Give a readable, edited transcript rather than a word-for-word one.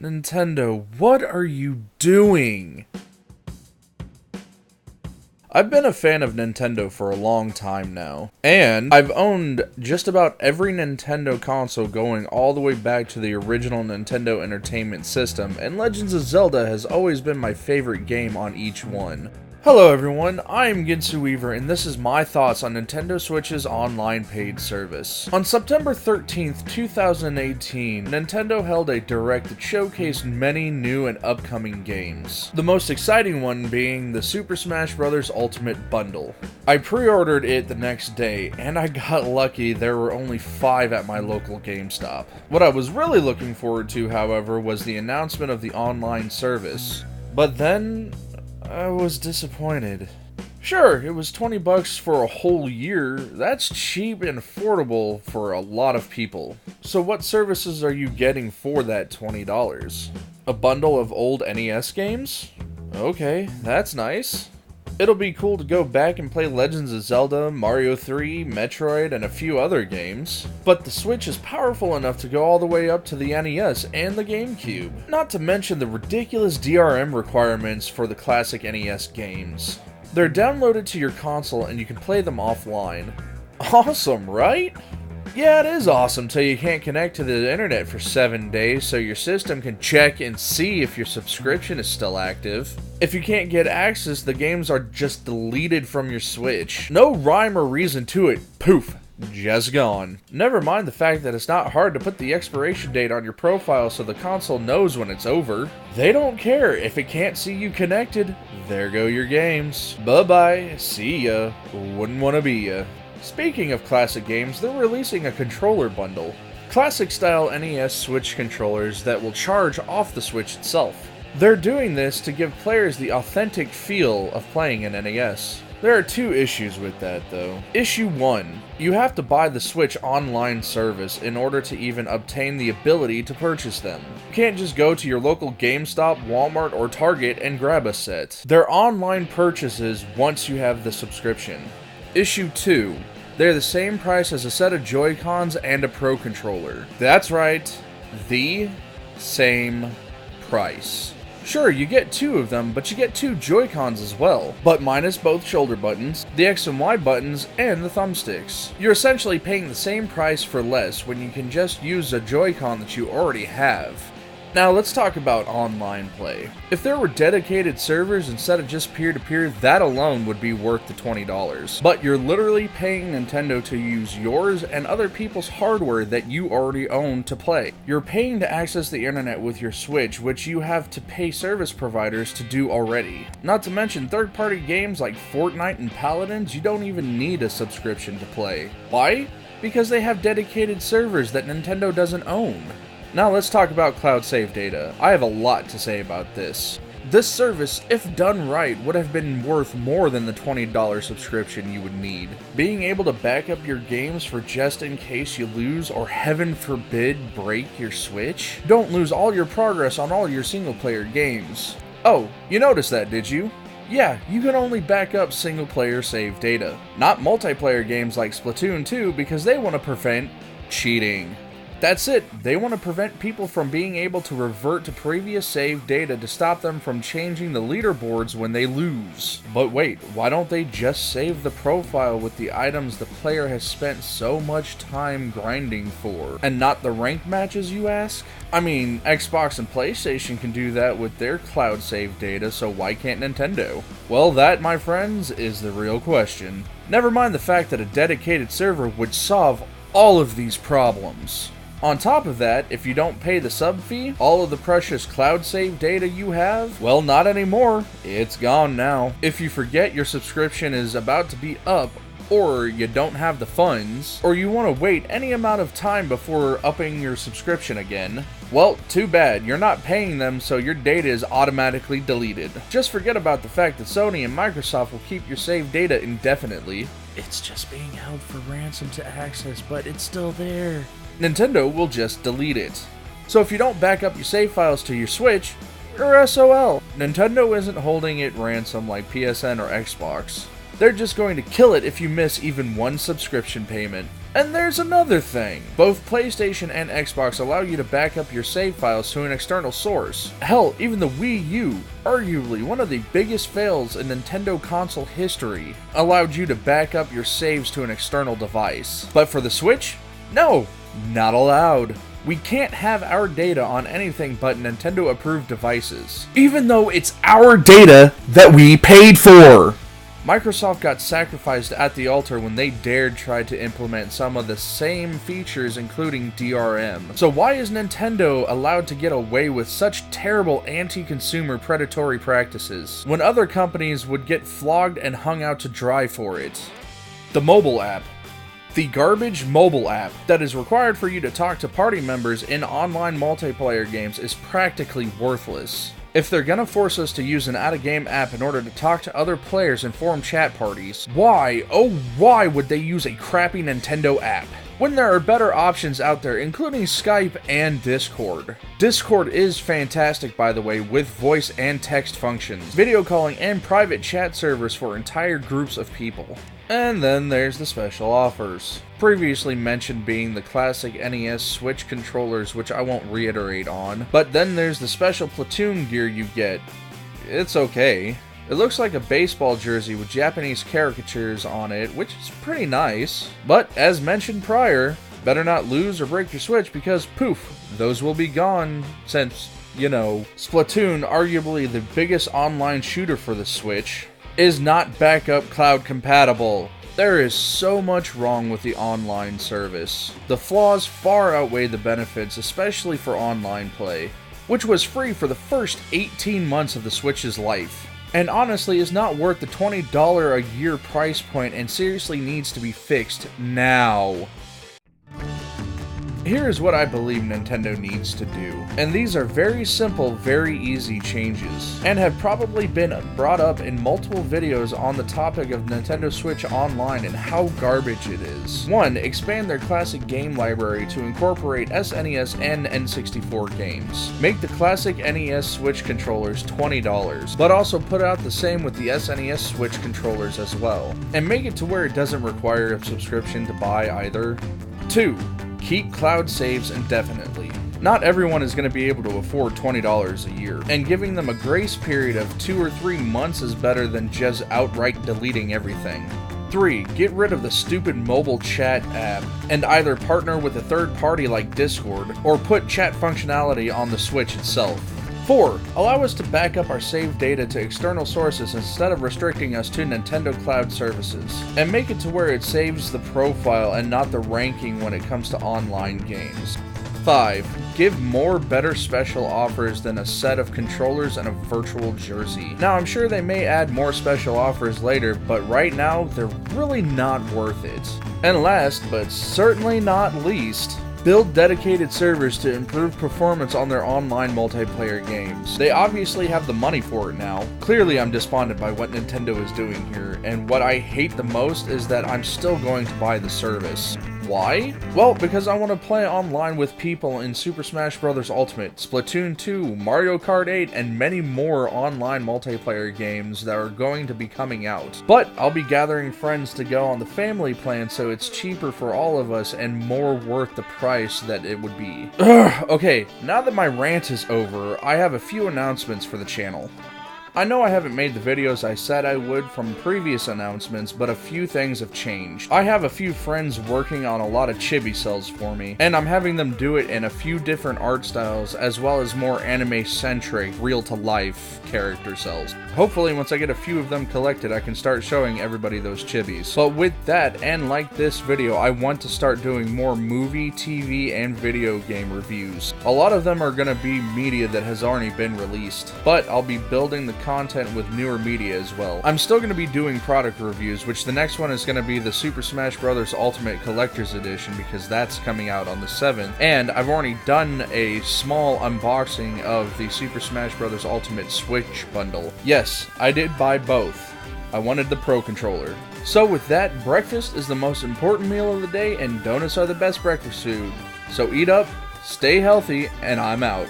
Nintendo, what are you doing? I've been a fan of Nintendo for a long time now, and I've owned just about every Nintendo console going all the way back to the original Nintendo Entertainment System, and Legends of Zelda has always been my favorite game on each one. Hello everyone, I am Ginsu Weaver, and this is my thoughts on Nintendo Switch's online paid service. On September 13th, 2018, Nintendo held a direct that showcased many new and upcoming games. The most exciting one being the Super Smash Bros. Ultimate Bundle. I pre-ordered it the next day, and I got lucky there were only 5 at my local GameStop. What I was really looking forward to, however, was the announcement of the online service. But then I was disappointed. Sure, it was $20 for a whole year. That's cheap and affordable for a lot of people. So what services are you getting for that $20? A bundle of old NES games? Okay, that's nice. It'll be cool to go back and play Legends of Zelda, Mario 3, Metroid, and a few other games. But the Switch is powerful enough to go all the way up to the NES and the GameCube. Not to mention the ridiculous DRM requirements for the classic NES games. They're downloaded to your console and you can play them offline. Awesome, right? Yeah, it is awesome till you can't connect to the internet for 7 days so your system can check and see if your subscription is still active. If you can't get access, the games are just deleted from your Switch. No rhyme or reason to it. Poof. Just gone. Never mind the fact that it's not hard to put the expiration date on your profile so the console knows when it's over. They don't care. If it can't see you connected, there go your games. Bye-bye. See ya. Wouldn't wanna be ya. Speaking of classic games, they're releasing a controller bundle. Classic-style NES Switch controllers that will charge off the Switch itself. They're doing this to give players the authentic feel of playing an NES. There are 2 issues with that, though. Issue 1. You have to buy the Switch online service in order to even obtain the ability to purchase them. You can't just go to your local GameStop, Walmart, or Target and grab a set. They're online purchases once you have the subscription. Issue 2. They're the same price as a set of Joy-Cons and a Pro Controller. That's right, the same price. Sure, you get 2 of them, but you get 2 Joy-Cons as well, but minus both shoulder buttons, the X and Y buttons, and the thumbsticks. You're essentially paying the same price for less when you can just use a Joy-Con that you already have. Now let's talk about online play. If there were dedicated servers instead of just peer-to-peer, that alone would be worth the $20. But you're literally paying Nintendo to use yours and other people's hardware that you already own to play. You're paying to access the internet with your Switch, which you have to pay service providers to do already. Not to mention third-party games like Fortnite and Paladins, you don't even need a subscription to play. Why? Because they have dedicated servers that Nintendo doesn't own. Now let's talk about cloud save data. I have a lot to say about this. This service, if done right, would have been worth more than the $20 subscription you would need. Being able to back up your games for just in case you lose or heaven forbid break your Switch. Don't lose all your progress on all your single player games. Oh, you noticed that, did you? Yeah, you can only back up single player save data. Not multiplayer games like Splatoon 2 because they want to prevent cheating. That's it, they want to prevent people from being able to revert to previous save data to stop them from changing the leaderboards when they lose. But wait, why don't they just save the profile with the items the player has spent so much time grinding for, and not the ranked matches, you ask? I mean, Xbox and PlayStation can do that with their cloud save data, so why can't Nintendo? Well, that, my friends, is the real question. Never mind the fact that a dedicated server would solve all of these problems. On top of that, if you don't pay the sub fee, all of the precious cloud save data you have, well, not anymore. It's gone now. If you forget your subscription is about to be up, or you don't have the funds, or you want to wait any amount of time before upping your subscription again, well, too bad, you're not paying them, so your data is automatically deleted. Just forget about the fact that Sony and Microsoft will keep your save data indefinitely. It's just being held for ransom to access, but it's still there. Nintendo will just delete it. So if you don't back up your save files to your Switch, you're SOL. Nintendo isn't holding it ransom like PSN or Xbox. They're just going to kill it if you miss even one subscription payment. And there's another thing. Both PlayStation and Xbox allow you to back up your save files to an external source. Hell, even the Wii U, arguably one of the biggest fails in Nintendo console history, allowed you to back up your saves to an external device. But for the Switch? No, not allowed. We can't have our data on anything but Nintendo-approved devices, even though it's our data that we paid for. Microsoft got sacrificed at the altar when they dared try to implement some of the same features, including DRM. So why is Nintendo allowed to get away with such terrible anti-consumer predatory practices, when other companies would get flogged and hung out to dry for it? The mobile app. The garbage mobile app that is required for you to talk to party members in online multiplayer games is practically worthless. If they're gonna force us to use an out-of-game app in order to talk to other players and form chat parties, why, oh why would they use a crappy Nintendo app? When there are better options out there, including Skype and Discord. Discord is fantastic, by the way, with voice and text functions, video calling, and private chat servers for entire groups of people. And then there's the special offers. Previously mentioned being the classic NES Switch controllers, which I won't reiterate on. But then there's the special Platoon gear you get. It's okay. It looks like a baseball jersey with Japanese caricatures on it, which is pretty nice. But as mentioned prior, better not lose or break your Switch because poof, those will be gone since, you know, Splatoon, arguably the biggest online shooter for the Switch, is not backup cloud compatible. There is so much wrong with the online service. The flaws far outweigh the benefits, especially for online play, which was free for the first 18 months of the Switch's life, and honestly is not worth the $20 a year price point and seriously needs to be fixed now. Here is what I believe Nintendo needs to do, and these are very simple, very easy changes, and have probably been brought up in multiple videos on the topic of Nintendo Switch Online and how garbage it is. 1. Expand their classic game library to incorporate SNES and N64 games. Make the classic NES Switch controllers $20, but also put out the same with the SNES Switch controllers as well, and make it to where it doesn't require a subscription to buy either. 2. Keep cloud saves indefinitely. Not everyone is going to be able to afford $20 a year, and giving them a grace period of 2 or 3 months is better than just outright deleting everything. 3. Get rid of the stupid mobile chat app, and either partner with a third party like Discord, or put chat functionality on the Switch itself. 4. Allow us to back up our saved data to external sources instead of restricting us to Nintendo Cloud services, and make it to where it saves the profile and not the ranking when it comes to online games. 5. Give more better special offers than a set of controllers and a virtual jersey. Now, I'm sure they may add more special offers later, but right now, they're really not worth it. And last, but certainly not least, build dedicated servers to improve performance on their online multiplayer games. They obviously have the money for it now. Clearly I'm despondent by what Nintendo is doing here, and what I hate the most is that I'm still going to buy the service. Why? Well, because I want to play online with people in Super Smash Bros. Ultimate, Splatoon 2, Mario Kart 8, and many more online multiplayer games that are going to be coming out. But I'll be gathering friends to go on the family plan so it's cheaper for all of us and more worth the price that it would be. Okay, now that my rant is over, I have a few announcements for the channel. I know I haven't made the videos I said I would from previous announcements, but a few things have changed. I have a few friends working on a lot of chibi cells for me, and I'm having them do it in a few different art styles, as well as more anime-centric, real-to-life character cells. Hopefully, once I get a few of them collected, I can start showing everybody those chibis. But with that, and like this video, I want to start doing more movie, TV, and video game reviews. A lot of them are going to be media that has already been released, but I'll be building the content with newer media as well. I'm still going to be doing product reviews, which the next one is going to be the Super Smash Bros. Ultimate Collector's Edition, because that's coming out on the 7th, and I've already done a small unboxing of the Super Smash Bros. Ultimate Switch bundle. Yes, I did buy both. I wanted the Pro Controller. So with that, breakfast is the most important meal of the day, and donuts are the best breakfast food. So eat up, stay healthy, and I'm out.